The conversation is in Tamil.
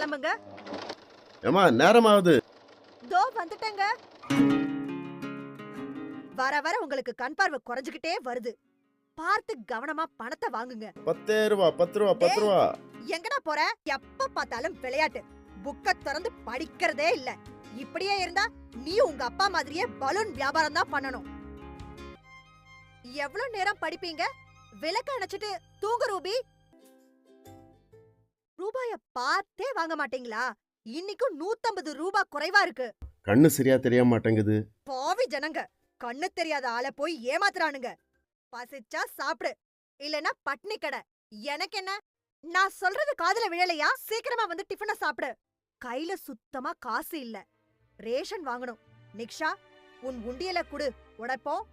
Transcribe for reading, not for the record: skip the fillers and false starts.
கிளம்புங்க. ஏமா நேரமாவது. தோ வந்துட்டேங்க. வர வர உங்களுக்கு கண் பார்வை குறைஞ்சுகிட்டே வருது. பார்த்து கவனமா பணத்தை வாங்குங்க. 10 ரூபா 10 ரூபா 10 ரூபா. எங்கடா போற? எப்ப பார்த்தாலும் விளையாட்டு. புக்க திறந்து படிக்கிறதே இல்ல. இப்படியே இருந்தா நீ உங்க அப்பா மாதிரியே பலூன் வியாபாரம் தான் பண்ணணும். எவ்வளவு நேரம் படிப்பீங்க? விளக்க அணைச்சிட்டு தூங்க ரூபி. ரூபாய பார்த்தே வாங்க மாட்டீங்களா? இன்னைக்கும் 150 ரூபாய் குறைவா இருக்கு. கண்ணு சரியா தெரிய மாட்டேங்குது. பாவி ஜனங்க, கண்ணு தெரியாத ஆளை போய் ஏமாத்துறானுங்க. பசிச்சா சாப்பிடு, இல்லனா பட்னி கடை. எனக்கு என்ன? நான் சொல்றது காதுல விழலையா? சீக்கிரமா வந்து டிஃபனை சாப்பிடு. கையில சுத்தமா காசு இல்ல. ரேஷன் வாங்கணும். நிக்ஷா, உன் உண்டியல குடு, உடைப்போம்.